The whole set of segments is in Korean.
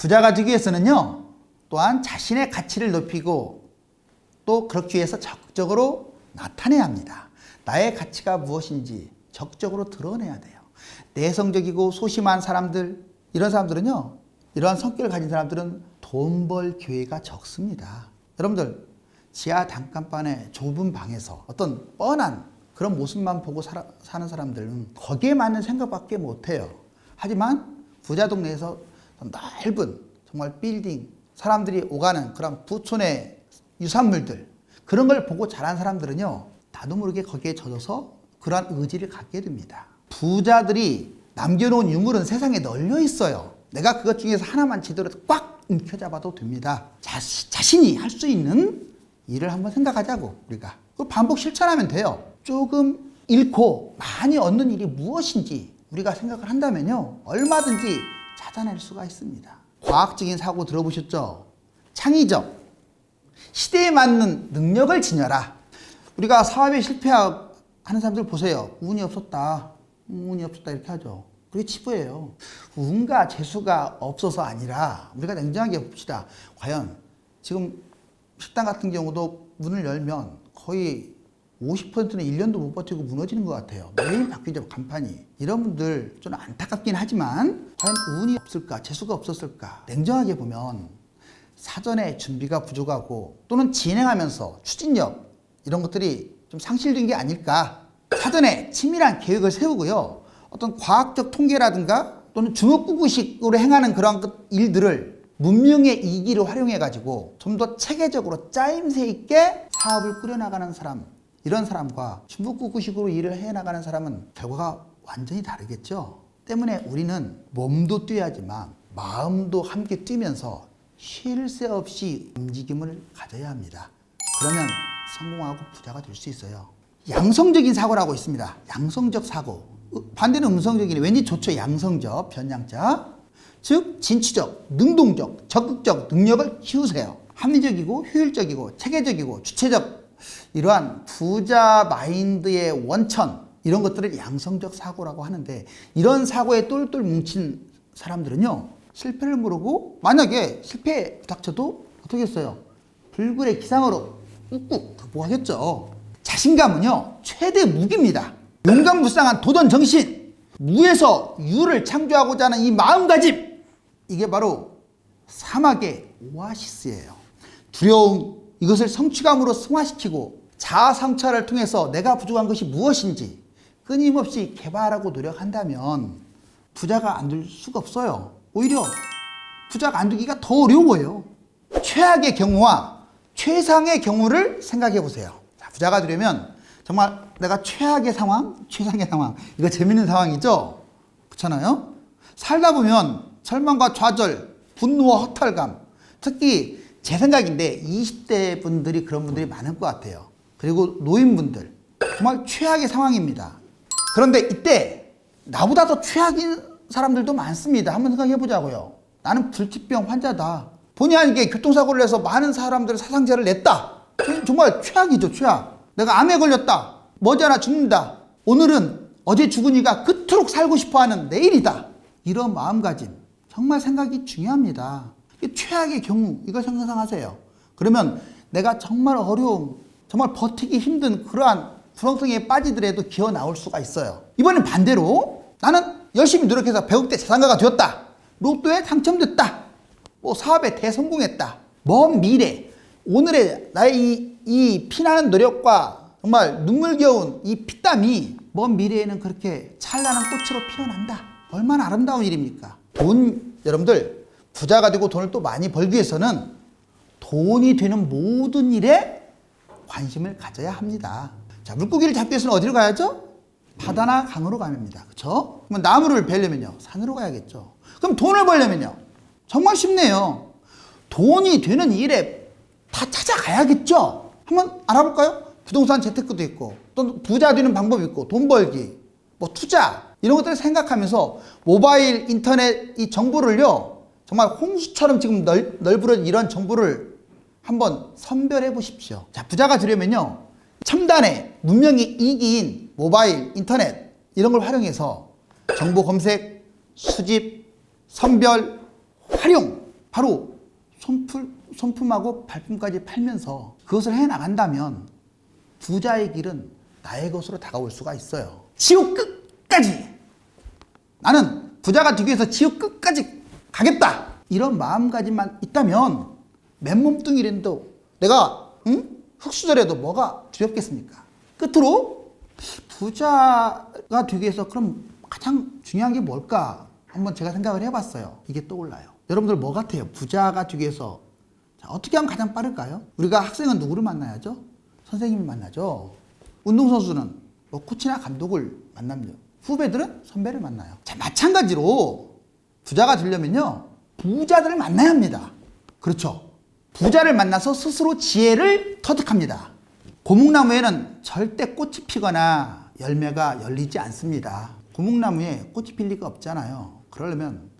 부자가 되기 위해서는요, 또한 자신의 가치를 높이고 또 그렇기 위해서 적극적으로 나타내야 합니다. 나의 가치가 무엇인지 적극적으로 드러내야 돼요. 내성적이고 소심한 사람들, 이런 사람들은요, 이러한 성격을 가진 사람들은 돈 벌 기회가 적습니다. 여러분들, 지하 단칸방의 좁은 방에서 어떤 뻔한 그런 모습만 보고 사는 사람들은 거기에 맞는 생각밖에 못해요. 하지만 부자 동네에서 넓은 정말 빌딩, 사람들이 오가는 그런 부촌의 유산물들, 그런 걸 보고 자란 사람들은요, 나도 모르게 거기에 젖어서 그러한 의지를 갖게 됩니다. 부자들이 남겨놓은 유물은 세상에 널려 있어요. 내가 그것 중에서 하나만 제대로 꽉 움켜잡아도 됩니다. 자신이 할 수 있는 일을 한번 생각하자고, 우리가. 그 반복 실천하면 돼요. 조금 잃고 많이 얻는 일이 무엇인지 우리가 생각을 한다면요, 얼마든지 찾아낼 수가 있습니다. 과학적인 사고 들어보셨죠? 창의적, 시대에 맞는 능력을 지녀라. 우리가 사업에 실패하는 사람들 보세요. 운이 없었다 이렇게 하죠. 그게 치부예요. 운과 재수가 없어서 아니라 우리가 냉정하게 봅시다. 과연 지금 식당 같은 경우도 문을 열면 거의 50%는 1년도 못 버티고 무너지는 것 같아요. 매일 바뀌죠, 간판이. 이런 분들 좀 안타깝긴 하지만 과연 운이 없을까, 재수가 없었을까? 냉정하게 보면 사전에 준비가 부족하고 또는 진행하면서 추진력, 이런 것들이 좀 상실된 게 아닐까. 사전에 치밀한 계획을 세우고요, 어떤 과학적 통계라든가 또는 주먹구구식으로 행하는 그런 일들을 문명의 이기를 활용해 가지고 좀 더 체계적으로 짜임새 있게 사업을 꾸려나가는 사람, 이런 사람과 주먹구구식으로 일을 해나가는 사람은 결과가 완전히 다르겠죠. 때문에 우리는 몸도 뛰어야지만 마음도 함께 뛰면서 쉴 새 없이 움직임을 가져야 합니다. 그러면 성공하고 부자가 될 수 있어요. 양성적인 사고라고 있습니다. 양성적 사고. 반대는 음성적이네. 왠지 좋죠. 양성적, 변양자. 즉 진취적, 능동적, 적극적 능력을 키우세요. 합리적이고 효율적이고 체계적이고 주체적, 이러한 부자 마인드의 원천, 이런 것들을 양성적 사고라고 하는데, 이런 사고에 똘똘 뭉친 사람들은요, 실패를 모르고 만약에 실패에 닥쳐도 어떻게 했어요? 불굴의 기상으로 꾹꾹 극복하겠죠. 자신감은요, 최대 무기입니다. 용감불상한 도전 정신, 무에서 유를 창조하고자 하는 이 마음가짐, 이게 바로 사막의 오아시스예요. 두려움, 이것을 성취감으로 승화시키고 자아 성찰을 통해서 내가 부족한 것이 무엇인지 끊임없이 개발하고 노력한다면 부자가 안 될 수가 없어요. 오히려 부자가 안 되기가 더 어려워요. 최악의 경우와 최상의 경우를 생각해 보세요. 자, 부자가 되려면 정말 내가 최악의 상황, 최상의 상황, 이거 재밌는 상황이죠? 그렇잖아요? 살다 보면 절망과 좌절, 분노와 허탈감, 특히 제 생각인데 20대 분들이 그런 분들이 많을 것 같아요. 그리고 노인분들, 정말 최악의 상황입니다. 그런데 이때 나보다 더 최악인 사람들도 많습니다. 한번 생각해 보자고요. 나는 불치병 환자다. 본의 아니게 교통사고를 해서 많은 사람들의 사상자를 냈다. 정말 최악이죠, 최악. 내가 암에 걸렸다. 머지않아 죽는다. 오늘은 어제 죽은 이가 그토록 살고 싶어하는 내일이다. 이런 마음가짐, 정말 생각이 중요합니다. 최악의 경우, 이걸 상상하세요. 그러면 내가 정말 어려움, 정말 버티기 힘든 그러한 불황성에 빠지더라도 기어 나올 수가 있어요. 이번엔 반대로 나는 열심히 노력해서 배국대 자산가가 되었다. 로또에 당첨됐다. 사업에 대성공했다. 먼 미래, 오늘의 나의 이 피나는 노력과 정말 눈물겨운 이 피땀이 먼 미래에는 그렇게 찬란한 꽃으로 피어난다. 얼마나 아름다운 일입니까? 여러분들, 부자가 되고 돈을 또 많이 벌기 위해서는 돈이 되는 모든 일에 관심을 가져야 합니다. 자, 물고기를 잡기 위해서는 어디로 가야죠? 바다나 강으로 가면 됩니다. 그렇죠? 그럼 나무를 베려면요, 산으로 가야겠죠. 그럼 돈을 벌려면요, 정말 쉽네요. 돈이 되는 일에 다 찾아가야겠죠. 한번 알아볼까요? 부동산 재테크도 있고, 또 부자 되는 방법이 있고, 돈 벌기, 투자, 이런 것들을 생각하면서 모바일, 인터넷 이 정보를요, 정말 홍수처럼 지금 널브러진 이런 정보를 한번 선별해 보십시오. 자, 부자가 되려면요, 첨단의 문명의 이기인 모바일, 인터넷 이런 걸 활용해서 정보 검색, 수집, 선별, 활용, 바로 손품하고 발품까지 팔면서 그것을 해나간다면 부자의 길은 나의 것으로 다가올 수가 있어요. 지옥 끝까지! 나는 부자가 되기 위해서 지옥 끝까지 가겠다! 이런 마음가짐만 있다면 맨몸뚱이라도 내가 흙수저라도 뭐가 두렵겠습니까? 끝으로 부자가 되기 위해서 그럼 가장 중요한 게 뭘까? 한번 제가 생각을 해봤어요. 이게 떠올라요. 여러분들 뭐 같아요? 부자가 되기 위해서 어떻게 하면 가장 빠를까요? 우리가 학생은 누구를 만나야죠? 선생님을 만나죠. 운동선수는 뭐 코치나 감독을 만납니다. 후배들은 선배를 만나요. 자, 마찬가지로 부자가 되려면요, 부자들을 만나야 합니다. 그렇죠. 부자를 만나서 스스로 지혜를 터득합니다. 고목나무에는 절대 꽃이 피거나 열매가 열리지 않습니다. 고목나무에 꽃이 필 리가 없잖아요. 그러려면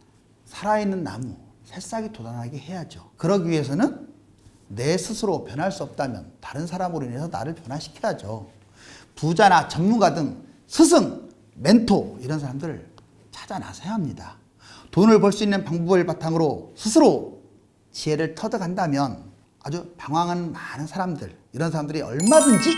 살아있는 나무, 새싹이 돋아나게 해야죠. 그러기 위해서는 내 스스로 변할 수 없다면 다른 사람으로 인해서 나를 변화시켜야죠. 부자나 전문가 등 스승, 멘토 이런 사람들을 찾아 나서야 합니다. 돈을 벌 수 있는 방법을 바탕으로 스스로 지혜를 터득한다면 아주 방황하는 많은 사람들, 이런 사람들이 얼마든지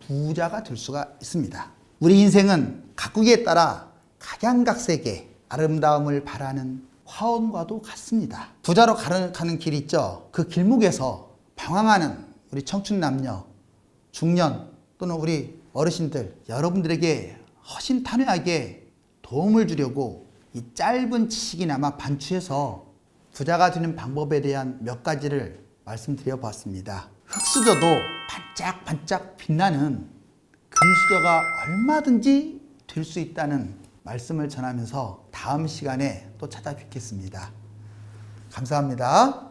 부자가 될 수가 있습니다. 우리 인생은 가꾸기에 따라 각양각색의 아름다움을 바라는 화원과도 같습니다. 부자로 가는 길이 있죠. 그 길목에서 방황하는 우리 청춘 남녀, 중년 또는 우리 어르신들, 여러분들에게 허심탄회하게 도움을 주려고 이 짧은 지식이나마 반추해서 부자가 되는 방법에 대한 몇 가지를 말씀드려 봤습니다. 흙수저도 반짝반짝 빛나는 금수저가 얼마든지 될 수 있다는 말씀을 전하면서 다음 시간에 또 찾아뵙겠습니다. 감사합니다.